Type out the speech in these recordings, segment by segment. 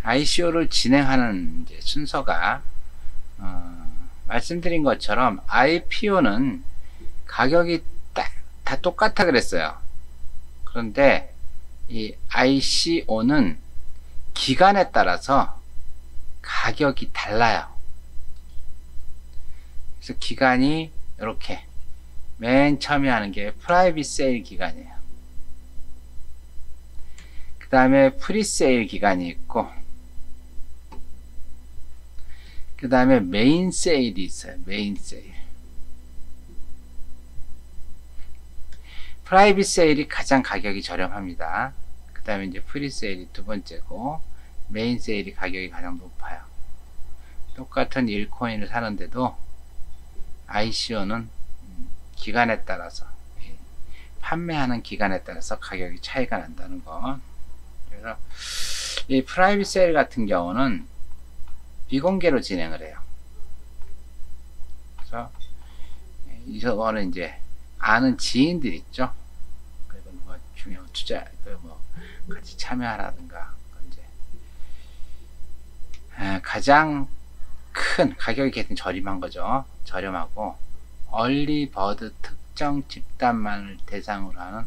ICO를 진행하는 이제 순서가 말씀드린 것처럼 IPO는 가격이 다 똑같아 그랬어요. 그런데 이 ICO는 기간에 따라서 가격이 달라요. 그래서 기간이 이렇게 맨 처음에 하는 게 프라이빗 세일 기간이에요. 그 다음에 프리세일 기간이 있고, 그 다음에 메인 세일이 있어요. 메인 세일. 프라이빗 세일이 가장 가격이 저렴합니다. 그 다음에 이제 프리세일이 두 번째고, 메인 세일이 가격이 가장 높아요. 똑같은 1코인을 사는데도 ICO는 기간에 따라서, 판매하는 기간에 따라서 가격이 차이가 난다는 거. 그래서 이 프라이빗 세일 같은 경우는 비공개로 진행을 해요. 그래서 이거는 이제 아는 지인들 있죠. 그리고 뭐 중요한 투자, 뭐 같이 참여하라든가, 이제 가장 큰 가격이 굉장히 저렴한 거죠. 저렴하고 얼리버드 특정 집단만을 대상으로 하는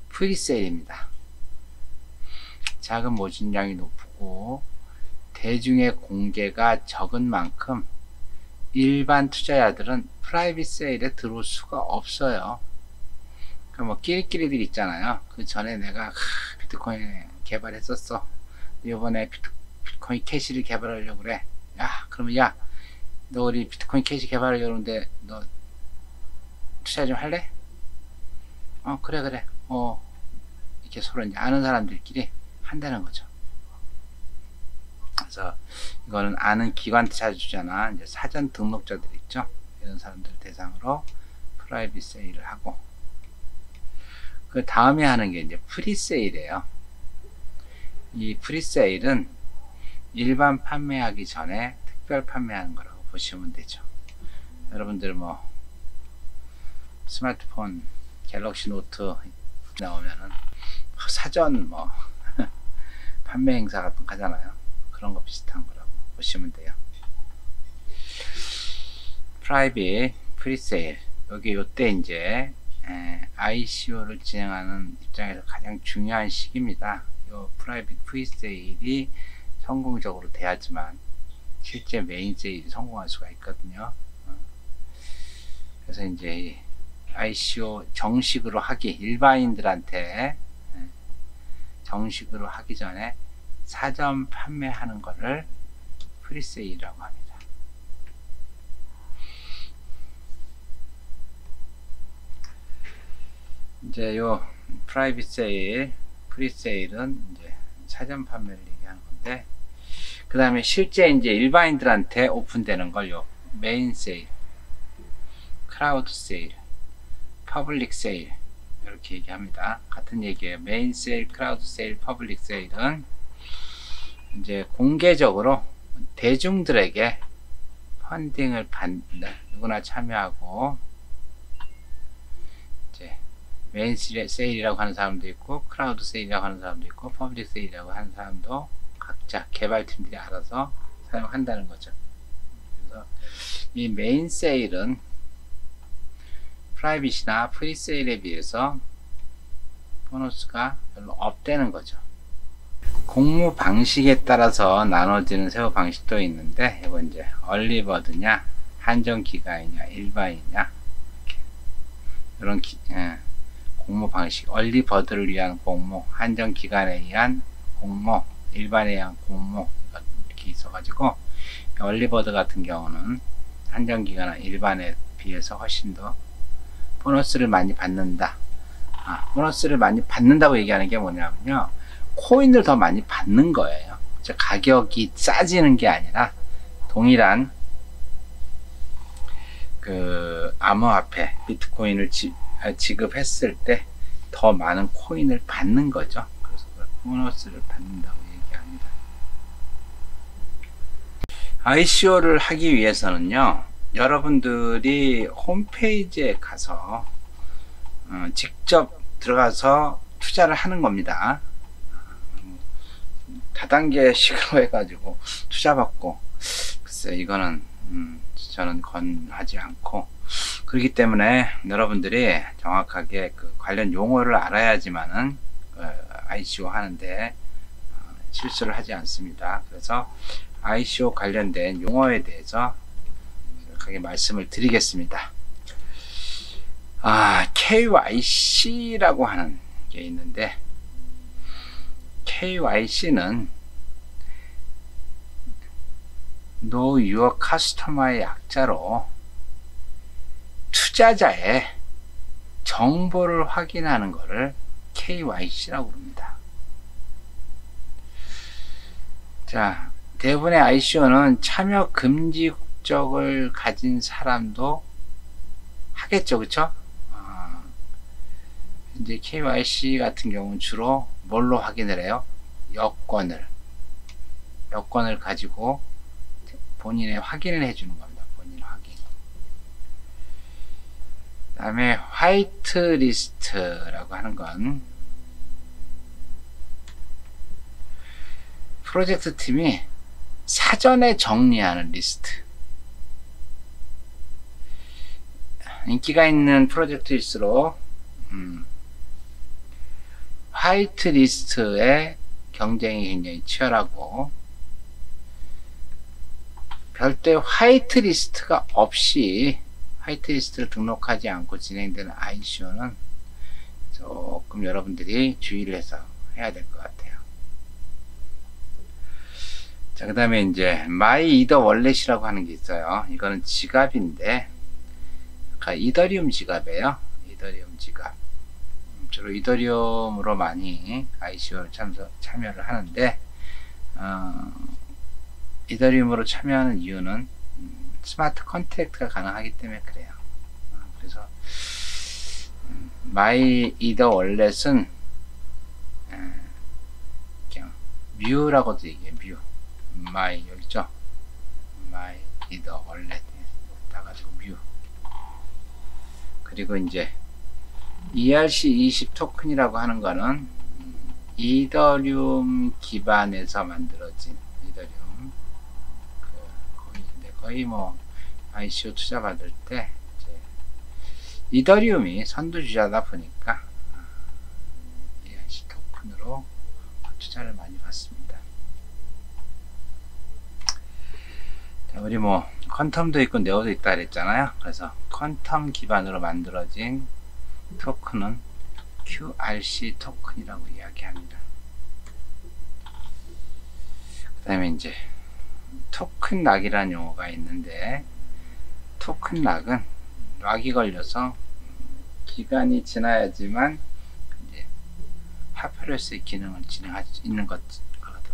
프리세일입니다. 자금 모집량이 높고 대중의 공개가 적은 만큼 일반 투자자들은 프라이빗 세일에 들어올 수가 없어요. 그러니까 뭐 끼리끼리들 있잖아요. 그 전에 내가 비트코인 개발했었어. 이번에 비트코인 캐시를 개발하려고 그래. 야, 그러면 야, 너 우리 비트코인 캐시 개발하려는데 너 투자 좀 할래? 그래. 이렇게 서로 이제 아는 사람들끼리 한다는 거죠. 그래서 이거는 아는 기관 투자주잖아, 이제 사전 등록자들 있죠. 이런 사람들 대상으로 프라이빗 세일을 하고, 그 다음에 하는 게 이제 프리세일이에요. 이 프리세일은 일반 판매하기 전에 특별 판매하는 거라고 보시면 되죠. 여러분들 뭐 스마트폰 갤럭시 노트 나오면은 사전 뭐 판매 행사 같은 거 하잖아요. 그런 거 비슷한 거라고 보시면 돼요. 프라이빗 프리세일, 여기 요때 이제 ICO를 진행하는 입장에서 가장 중요한 시기입니다. 요 프라이빗 프리세일이 성공적으로 돼야지만 실제 메인 세일이 성공할 수가 있거든요. 그래서 이제 ICO 정식으로 하기, 일반인들한테 정식으로 하기 전에 사전 판매하는 거를 프리세일이라고 합니다. 이제 요 프라이빗 세일, 프리세일은 이제 사전 판매를 얘기하는 건데, 그 다음에 실제 이제 일반인들한테 오픈되는 걸 요 메인 세일, 크라우드 세일, 퍼블릭 세일 이렇게 얘기합니다. 같은 얘기예요. 메인 세일, 크라우드 세일, 퍼블릭 세일은 이제 공개적으로 대중들에게 펀딩을 받는, 누구나 참여하고, 이제 메인 세일이라고 하는 사람도 있고, 크라우드 세일이라고 하는 사람도 있고, 퍼블릭 세일이라고 하는 사람도 각자 개발팀들이 알아서 사용한다는 거죠. 그래서 이 메인 세일은 프라이빗이나 프리세일에 비해서 보너스가 별로 없다는 거죠. 공모 방식에 따라서 나눠지는 세부 방식도 있는데, 이건 이제 얼리버드냐, 한정기간이냐, 일반이냐, 이런 공모 방식, 얼리버드를 위한 공모, 한정기간에 의한 공모, 일반에 의한 공모, 이렇게 있어가지고, 얼리버드 같은 경우는 한정기간이나 일반에 비해서 훨씬 더 보너스를 많이 받는다. 보너스를 많이 받는다고 얘기하는 게 뭐냐면요, 코인을 더 많이 받는 거예요. 즉 가격이 싸지는 게 아니라 동일한 그 암호화폐 비트코인을 지급했을 때 더 많은 코인을 받는 거죠. 그래서 보너스를 받는다고 얘기합니다. ICO를 하기 위해서는요, 여러분들이 홈페이지에 가서 직접 들어가서 투자를 하는 겁니다. 다단계식으로 해가지고 투자받고, 글쎄 이거는 저는 권하지 않고, 그렇기 때문에 여러분들이 정확하게 그 관련 용어를 알아야지만은 ICO 하는데 실수를 하지 않습니다. 그래서 ICO 관련된 용어에 대해서 이렇게 말씀을 드리겠습니다. KYC라고 하는 게 있는데, KYC는 Know Your Customer의 약자로 투자자의 정보를 확인하는 것을 KYC라고 부릅니다. 자, 대부분의 ICO는 참여 금지 국적을 가진 사람도 하겠죠, 그쵸? 이제 KYC 같은 경우는 주로 뭘로 확인을 해요? 여권을 가지고 본인의 확인을 해주는 겁니다. 본인 확인. 그 다음에 화이트 리스트라고 하는 건 프로젝트 팀이 사전에 정리하는 리스트. 인기가 있는 프로젝트일수록 화이트 리스트의 경쟁이 굉장히 치열하고, 별도의 화이트 리스트가 없이 화이트 리스트를 등록하지 않고 진행되는 ICO는 조금 여러분들이 주의를 해서 해야 될 것 같아요. 자, 그 다음에 이제 My Ether 월렛이라고 하는 게 있어요. 이거는 지갑인데, 이더리움 지갑이에요. 이더리움 지갑. 주로 이더리움으로 많이 ICO를 참여를 하는데, 이더리움으로 참여하는 이유는 스마트 컨트랙트가 가능하기 때문에 그래요. 그래서 My Ether 월렛은 뮤라고도 얘기해요. 뮤. My 여기 있죠? My Ether 월렛 따가지고 뮤. 그리고 이제 ERC20 토큰이라고 하는 거는 이더리움 기반에서 만들어진 이더리움, 거의 뭐 ICO 투자 받을 때 이제 이더리움이 선두주자다 보니까 ERC 토큰으로 투자를 많이 받습니다. 자, 우리 뭐 퀀텀도 있고 네오도 있다 그랬잖아요. 그래서 퀀텀 기반으로 만들어진 토큰은 QRC 토큰이라고 이야기합니다. 그 다음에 이제 토큰 락이라는 용어가 있는데, 토큰 락은 락이 걸려서 기간이 지나야지만 이제 파피러스의 기능을 진행할 수 있는 것,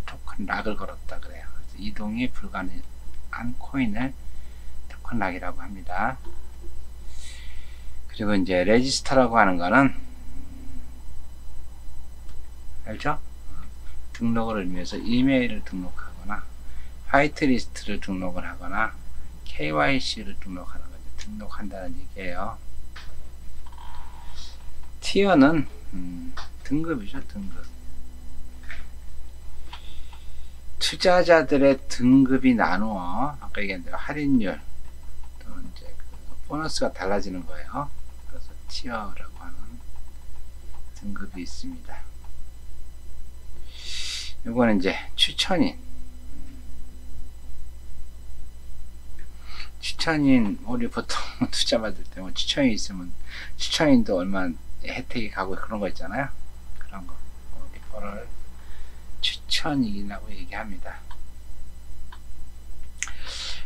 토큰 락을 걸었다 그래요. 그래서 이동이 불가능한 코인을 토큰 락이라고 합니다. 그리고 이제 레지스터라고 하는 거는 알죠? 등록을 의미해서 이메일을 등록하거나 화이트 리스트를 등록을 하거나 KYC를 등록하는 거죠. 등록한다는 얘기예요. 티어는 등급이죠. 등급. 투자자들의 등급이 나누어 아까 얘기한 대로 할인율 또는 이제 그 보너스가 달라지는 거예요. 그래서 티어라고 하는 등급이 있습니다. 이거는 이제 추천인. 우리 보통 투자 받을 때 뭐 추천인 있으면 추천인도 얼마 혜택이 가고 그런 거 있잖아요. 그런 거. 리퍼럴 추천이라고 얘기합니다.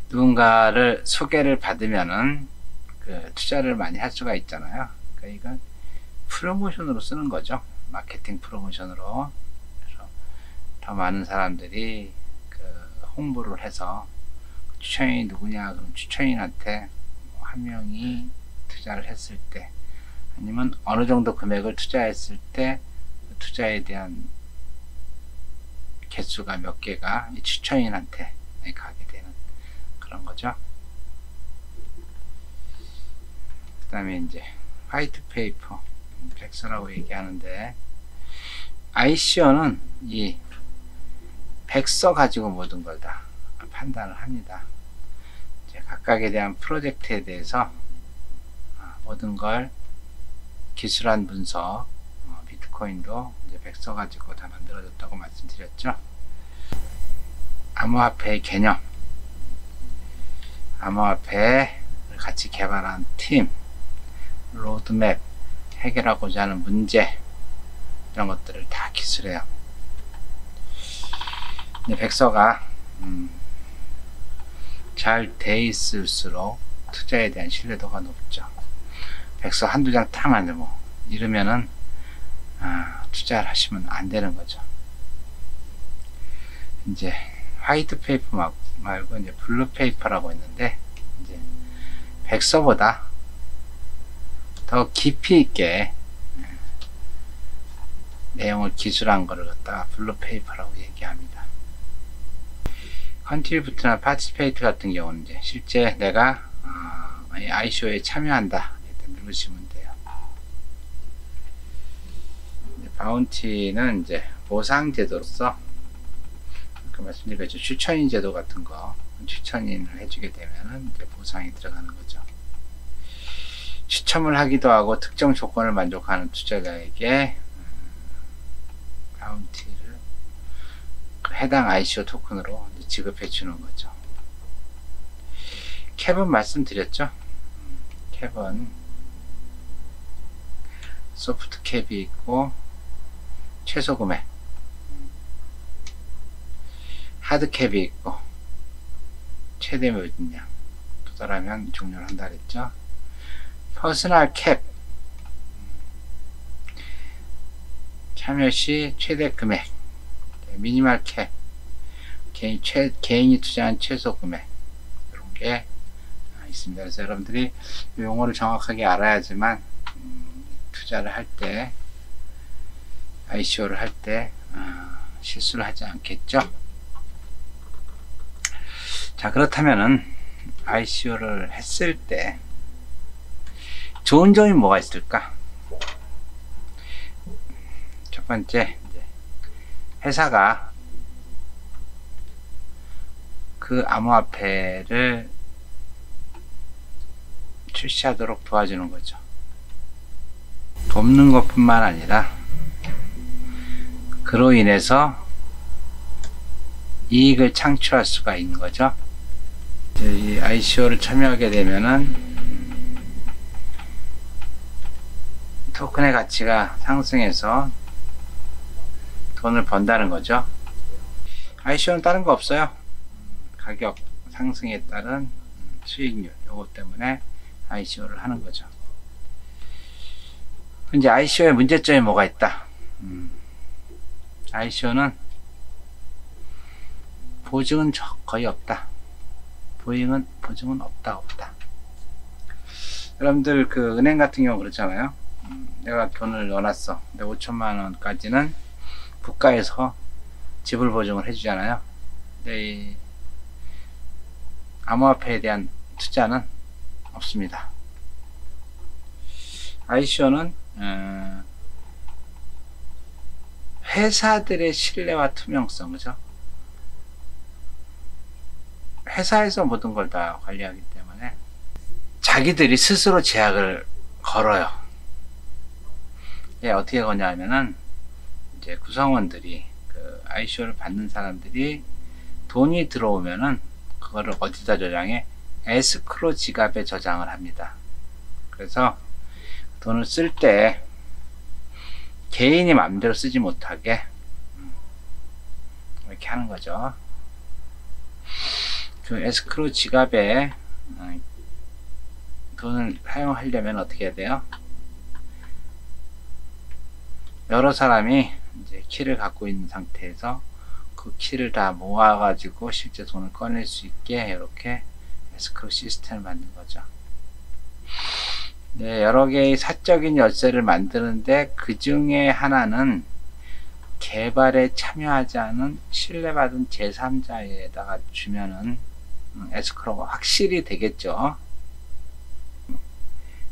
누군가를 소개를 받으면은 그 투자를 많이 할 수가 있잖아요. 그러니까 이건 프로모션으로 쓰는 거죠. 마케팅 프로모션으로. 그래서 더 많은 사람들이 그 홍보를 해서 추천인이 누구냐, 그럼 추천인한테 한 명이 투자를 했을 때, 아니면 어느 정도 금액을 투자했을 때 그 투자에 대한 개수가 몇 개가 이 추천인한테 가게 되는 그런 거죠. 그 다음에 이제 화이트 페이퍼, 백서라고 얘기하는데, ICO는 이 백서 가지고 모든 걸 다 판단을 합니다. 이제 각각에 대한 프로젝트에 대해서 모든 걸 기술한 분석, 비트코인도 이제 백서 가지고 다 만들어졌다고 말씀드렸죠. 암호화폐의 개념, 암호화폐를 같이 개발한 팀, 로드맵, 해결하고자 하는 문제, 이런 것들을 다 기술해요. 근데 백서가 잘 돼 있을수록 투자에 대한 신뢰도가 높죠. 백서 한두 장 딱 만들고 이러면은 투자를 하시면 안 되는 거죠. 이제 화이트 페이퍼 말고 이제 블루 페이퍼라고 있는데, 이제 백서보다 더 깊이 있게 내용을 기술한 거를 갖다가 블루 페이퍼라고 얘기합니다. 컨트리뷰트나 파티시페이트 같은 경우는 이제 실제 내가 ICO에 참여한다 일단 누르시면 돼요. 바운티는 이제 보상 제도로서 아까 말씀드렸죠. 추천인 제도 같은 거 추천인을 해주게 되면은 이제 보상이 들어가는 거죠. 추첨을 하기도 하고 특정 조건을 만족하는 투자자에게 바운티를 해당 ICO 토큰으로 지급해 주는 거죠. 캡은 말씀드렸죠. 캡은 소프트 캡이 있고 최소 금액, 하드 캡이 있고 최대 매진량 도달하면 종료를 한다 그랬죠. 퍼스널 캡, 참여 시 최대 금액, 미니멀 캡, 개인이 투자한 최소 금액, 이런 게 있습니다. 그래서 여러분들이 용어를 정확하게 알아야지만 투자를 할 때, ICO를 할 때 실수를 하지 않겠죠. 자, 그렇다면은 ICO를 했을 때 좋은 점이 뭐가 있을까? 첫 번째, 회사가 그 암호화폐를 출시하도록 도와주는 거죠. 돕는 것뿐만 아니라 그로 인해서 이익을 창출할 수가 있는 거죠. 이 ICO를 참여하게 되면은 토큰의 가치가 상승해서 돈을 번다는 거죠. ICO는 다른 거 없어요. 가격 상승에 따른 수익률, 요거 때문에 ICO를 하는 거죠. 이제 ICO의 문제점이 뭐가 있다? ICO는 보증은 거의 없다. 보증은 없다. 여러분들 그 은행 같은 경우 그렇잖아요. 내가 돈을 넣어놨어. 근데 5천만 원까지는 국가에서 지불 보증을 해주잖아요. 근데 이 암호화폐에 대한 투자는 없습니다. ICO는 회사들의 신뢰와 투명성, 그죠? 회사에서 모든 걸 다 관리하기 때문에 자기들이 스스로 제약을 걸어요. 예, 어떻게 거냐 하면은 이제 구성원들이 그 ICO를 받는 사람들이 돈이 들어오면은 그거를 어디다 저장해? 에스크로 지갑에 저장을 합니다. 그래서 돈을 쓸 때 개인이 마음대로 쓰지 못하게 이렇게 하는 거죠. 그 에스크로 지갑에 돈을 사용하려면 어떻게 해야 돼요? 여러 사람이 이제 키를 갖고 있는 상태에서 그 키를 다 모아 가지고 실제 돈을 꺼낼 수 있게 이렇게 에스크로 시스템을 만든 거죠. 네, 여러 개의 사적인 열쇠를 만드는데 그 중에 하나는 개발에 참여하지 않은 신뢰받은 제3자에다가 주면은 에스크로가 확실히 되겠죠.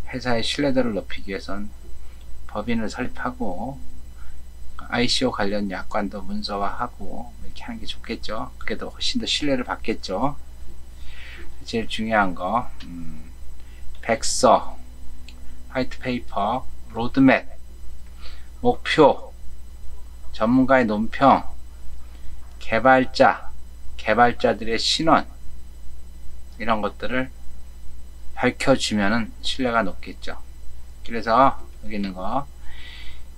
회사의 신뢰도를 높이기 위해선 법인을 설립하고 ICO 관련 약관도 문서화하고 이렇게 하는 게 좋겠죠. 그게 더 훨씬 더 신뢰를 받겠죠. 제일 중요한 거 백서, 화이트 페이퍼, 로드맵, 목표, 전문가의 논평, 개발자들의 신원, 이런 것들을 밝혀주면은 신뢰가 높겠죠. 그래서 여기 있는 거,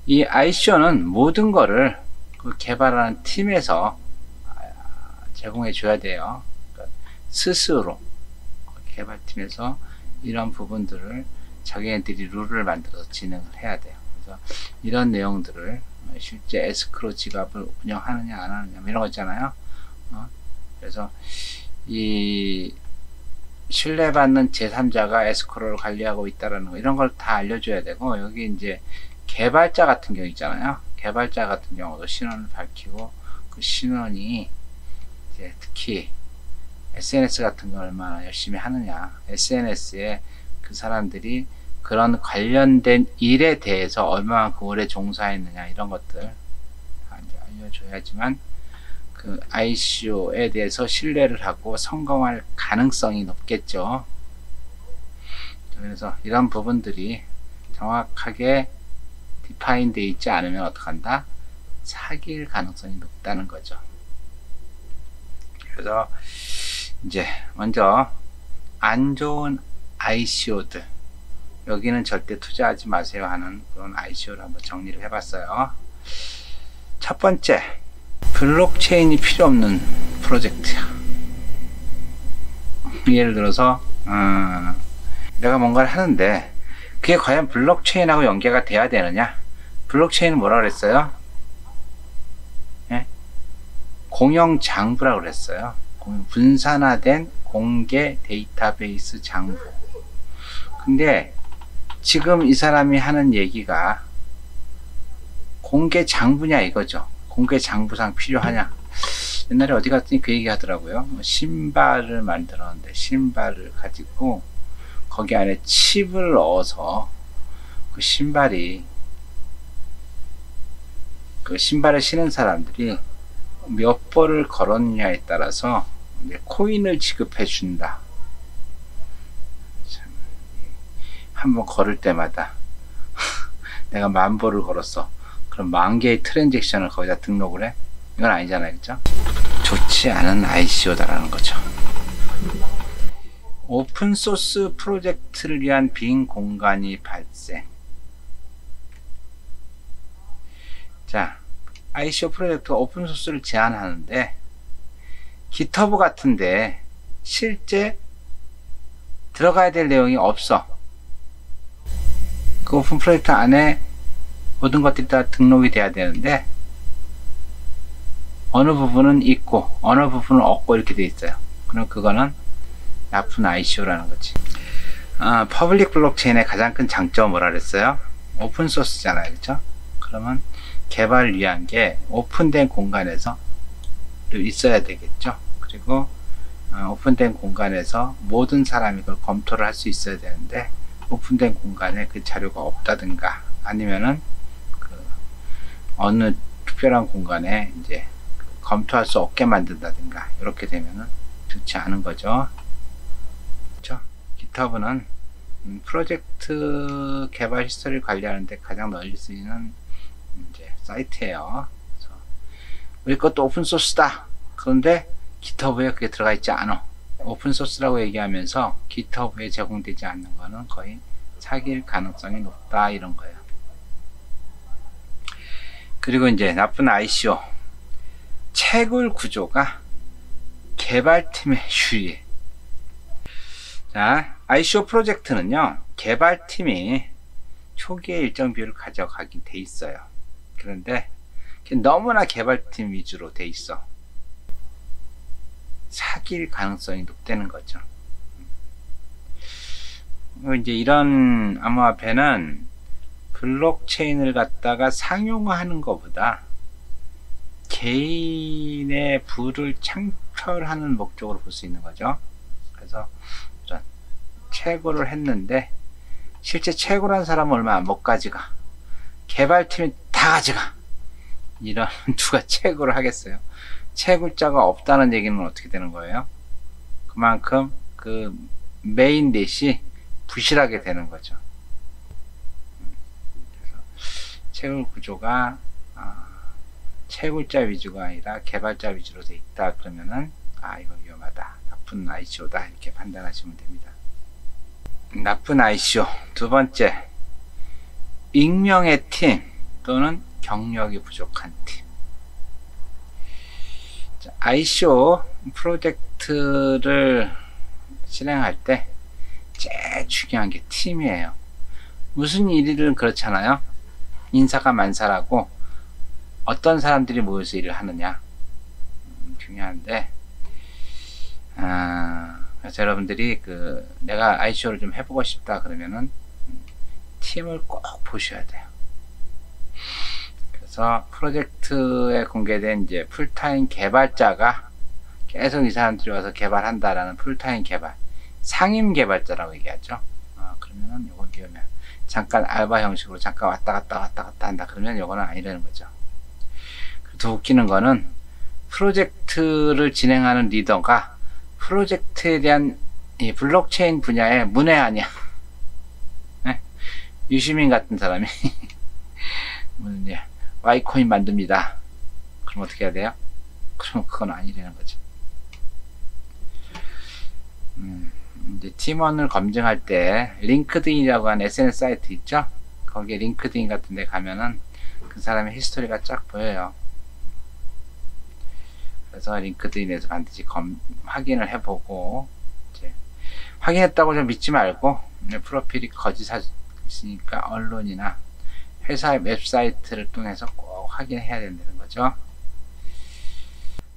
이 ICO는 모든 거를 그 개발하는 팀에서 제공해 줘야 돼요. 그러니까 스스로 개발팀에서 이런 부분들을 자기네들이 룰을 만들어서 진행을 해야 돼요. 그래서 이런 내용들을 실제 에스크로 지갑을 운영하느냐 안 하느냐 이런 거 있잖아요. 그래서 이 신뢰받는 제3자가 에스크로를 관리하고 있다라는 거, 이런 걸 다 알려줘야 되고, 여기 이제 개발자 같은 경우 있잖아요. 개발자 같은 경우도 신원을 밝히고, 그 신원이 이제 특히 SNS 같은 걸 얼마나 열심히 하느냐, SNS에 그 사람들이 그런 관련된 일에 대해서 얼마만큼 오래 종사했느냐, 이런 것들 다 이제 알려줘야지만 그 ICO에 대해서 신뢰를 하고 성공할 가능성이 높겠죠. 그래서 이런 부분들이 정확하게 디파인 되어 있지 않으면 어떡한다? 사기일 가능성이 높다는 거죠. 그래서 이제 먼저 안 좋은 ICO들, 여기는 절대 투자하지 마세요 하는 그런 ICO를 한번 정리를 해봤어요. 첫 번째, 블록체인이 필요 없는 프로젝트야. 예를 들어서 내가 뭔가를 하는데 그게 과연 블록체인하고 연계가 돼야 되느냐? 블록체인은 뭐라 그랬어요? 예? 공영 장부라고 그랬어요. 분산화된 공개 데이터베이스 장부. 근데 지금 이 사람이 하는 얘기가 공개 장부냐 이거죠. 공개 장부상 필요하냐. 옛날에 어디 갔더니 그 얘기 하더라고요. 신발을 만들었는데 신발을 가지고 거기 안에 칩을 넣어서 그 신발을 신는 사람들이 몇 벌을 걸었느냐에 따라서 코인을 지급해 준다. 한번 걸을 때마다 내가 10,000벌을 걸었어. 그럼 10,000개의 트랜잭션을 거기다 등록을 해? 이건 아니잖아요. 그죠? 좋지 않은 ICO다라는 거죠. 오픈소스 프로젝트를 위한 빈 공간이 발생. 자, ICO 프로젝트가 오픈소스를 제한하는데 GitHub 같은데 실제 들어가야 될 내용이 없어. 그 오픈 프로젝트 안에 모든 것들이 다 등록이 돼야 되는데 어느 부분은 있고 어느 부분은 없고 이렇게 돼 있어요. 그럼 그거는 나쁜 ICO라는 거지. 퍼블릭 블록체인의 가장 큰 장점은 뭐라 그랬어요? 오픈소스잖아요. 그렇죠? 그러면 개발을 위한 게 오픈된 공간에서 있어야 되겠죠. 그리고 오픈된 공간에서 모든 사람이 그걸 검토를 할 수 있어야 되는데 오픈된 공간에 그 자료가 없다든가 아니면은 어느 특별한 공간에 이제 검토할 수 없게 만든다든가 이렇게 되면은 좋지 않은 거죠. 그렇죠? GitHub는 프로젝트 개발 히스토리를 관리하는데 가장 널리 쓰이는 이제 사이트예요. 그래서 우리 것도 오픈 소스다. 그런데 GitHub에 그게 들어가 있지 않아. 오픈 소스라고 얘기하면서 GitHub에 제공되지 않는 거는 거의 사기일 가능성이 높다 이런 거예요. 그리고 이제 나쁜 ICO, 채굴 구조가 개발팀에 유리해. 자, ICO 프로젝트는요, 개발팀이 초기에 일정 비율을 가져가긴 돼 있어요. 그런데 너무나 개발팀 위주로 돼 있어. 사기일 가능성이 높다는 거죠. 이제 이런 암호화폐는 블록체인을 갖다가 상용화하는 것보다 개인의 부를 창출하는 목적으로 볼 수 있는 거죠. 그래서 이런 채굴을 했는데 실제 채굴한 사람은 얼마 못 가져가. 개발팀이 다 가져가. 이런 누가 채굴을 하겠어요? 채굴자가 없다는 얘기는 어떻게 되는 거예요? 그만큼 그 메인 넷이 부실하게 되는 거죠. 그래서 채굴 구조가 채굴자 위주가 아니라 개발자 위주로 돼 있다 그러면은 이거 위험하다, 나쁜 ICO다 이렇게 판단하시면 됩니다. 나쁜 ICO 두 번째, 익명의 팀 또는 경력이 부족한 팀. ICO 프로젝트를 실행할 때 제일 중요한 게 팀이에요. 무슨 일이든 그렇잖아요. 인사가 만사라고 어떤 사람들이 모여서 일을 하느냐 중요한데, 그래서 여러분들이 내가 ICO를 좀 해보고 싶다 그러면은 팀을 꼭 보셔야 돼요. 그래서 프로젝트에 공개된 이제 풀타임 개발자가 계속 이 사람들이 와서 개발한다라는 풀타임 개발, 상임 개발자라고 얘기하죠. 그러면은 이건 위험해요. 잠깐 알바 형식으로 잠깐 왔다 갔다 한다 그러면 이거는 아니라는 거죠. 더 웃기는 거는 프로젝트를 진행하는 리더가 프로젝트에 대한 이 블록체인 분야의 문외한이야. 네? 유시민 같은 사람이 와이코인 만듭니다. 그럼 어떻게 해야 돼요? 그럼 그건 아니라는 거죠. 이제 팀원을 검증할 때 링크드인이라고 하는 SNS 사이트 있죠? 거기에 링크드인 같은 데 가면은 그 사람의 히스토리가 쫙 보여요. 그래서 링크드인에서 반드시 확인을 해보고, 이제 확인했다고 좀 믿지 말고, 프로필이 거짓이니까 언론이나 회사의 웹사이트를 통해서 꼭 확인해야 된다는 거죠.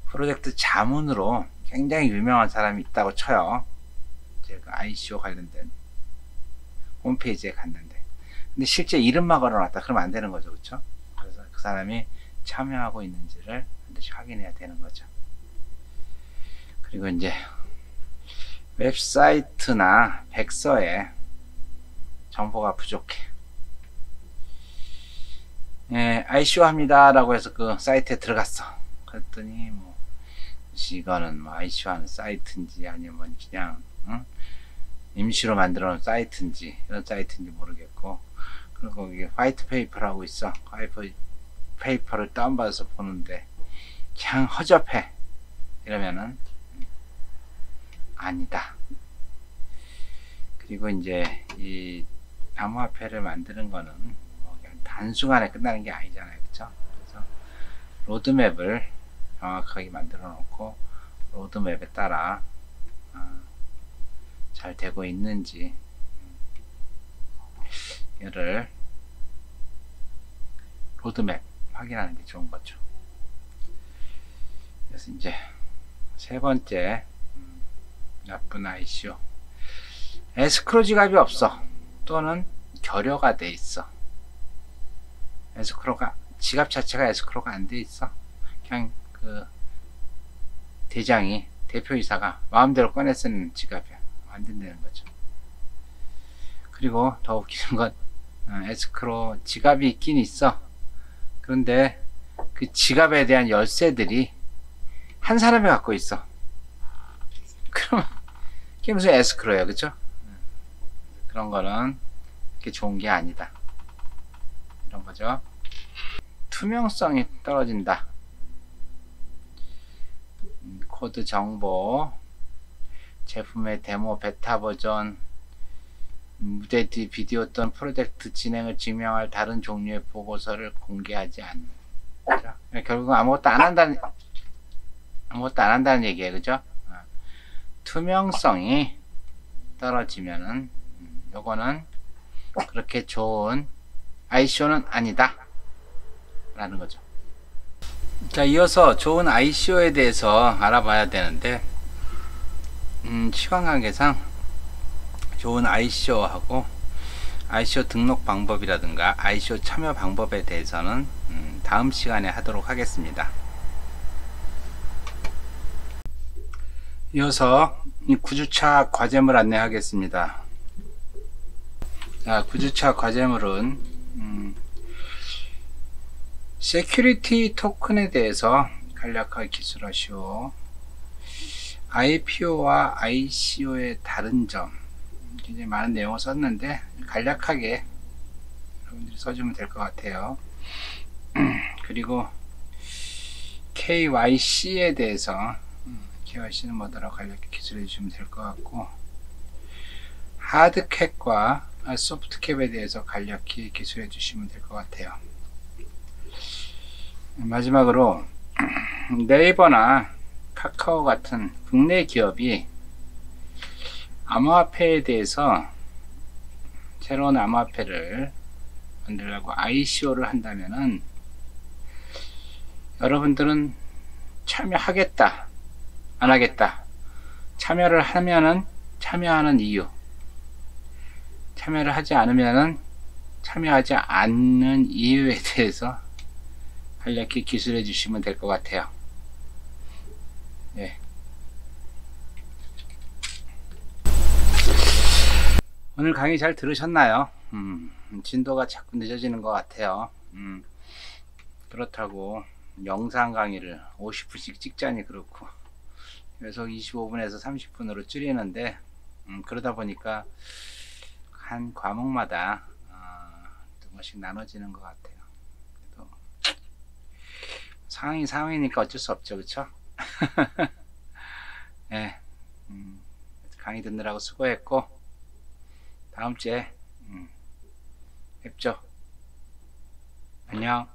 프로젝트 자문으로 굉장히 유명한 사람이 있다고 쳐요. 제가 ICO 관련된 홈페이지에 갔는데, 근데 실제 이름만 걸어놨다 그러면 안 되는 거죠, 그렇죠? 그래서 그 사람이 참여하고 있는지를 반드시 확인해야 되는 거죠. 그리고 이제 웹사이트나 백서에 정보가 부족해. ICO 합니다 라고 해서 그 사이트에 들어갔어. 그랬더니 이거는 ICO 하는 사이트인지 아니면 그냥 임시로 만들어 놓은 사이트인지 이런 사이트인지 모르겠고, 그리고 거기 화이트 페이퍼라고 있어. 화이트 페이퍼를 다운받아서 보는데 그냥 허접해 이러면은 아니다. 그리고 이제 이 암호화폐를 만드는 거는 그냥 단순간에 끝나는 게 아니잖아요, 그렇죠? 그래서 로드맵을 정확하게 만들어 놓고 로드맵에 따라 잘 되고 있는지 얘를 로드맵 확인하는 게 좋은 거죠. 그래서 이제 세 번째, 나쁜 ICO, 에스크로 지갑이 없어 또는 결여가 돼 있어. 에스크로가, 지갑 자체가 에스크로가 안 돼 있어. 그냥 그 대표이사가 마음대로 꺼내 쓰는 지갑이야. 안 된다는 거죠. 그리고 더 웃기는 건 에스크로 지갑이 있긴 있어. 그런데 그 지갑에 대한 열쇠들이 한 사람이 갖고 있어. 그러면 그게 무슨 에스크로예요, 그쵸? 그런 거는 그렇게 좋은 게 아니다, 이런 거죠. 투명성이 떨어진다. 코드 정보, 제품의 데모 베타 버전, 무대 뒤 비디오 또는 프로젝트 진행을 증명할 다른 종류의 보고서를 공개하지 않는. 결국 아무것도 안 한다는 얘기예요, 그죠? 투명성이 떨어지면은 요거는 그렇게 좋은 ICO는 아니다 라는 거죠. 자, 이어서 좋은 ICO에 대해서 알아봐야 되는데, 시간 관계상 좋은 ICO하고 ICO 등록 방법이라든가 ICO 참여 방법에 대해서는 다음 시간에 하도록 하겠습니다. 이어서 9주차 과제물 안내하겠습니다. 자, 9주차 과제물은 세큐리티 토큰에 대해서 간략하게 기술하시오. IPO와 ICO의 다른 점, 굉장히 많은 내용을 썼는데 간략하게 여러분들이 써주면 될 것 같아요. 그리고 KYC에 대해서 KYC는 뭐더라고 간략하게 기술해 주시면 될 것 같고, 하드캡과 소프트캡에 대해서 간략히 기술해 주시면 될 것 같아요. 마지막으로 네이버나 카카오 같은 국내 기업이 암호화폐에 대해서 새로운 암호화폐를 만들려고 ICO를 한다면은 여러분들은 참여하겠다 안 하겠다, 참여를 하면은 참여하는 이유, 참여를 하지 않으면은 참여하지 않는 이유에 대해서 간략히 기술해 주시면 될 것 같아요. 예. 오늘 강의 잘 들으셨나요? 진도가 자꾸 늦어지는 것 같아요. 그렇다고 영상 강의를 50분씩 찍자니 그렇고, 계속 25분에서 30분으로 줄이는데 그러다 보니까 한 과목마다 두 번씩 나눠지는 것 같아요. 그래도 상황이니까 어쩔 수 없죠, 그쵸? 네, 강의 듣느라고 수고했고, 다음 주에 뵙죠. 안녕.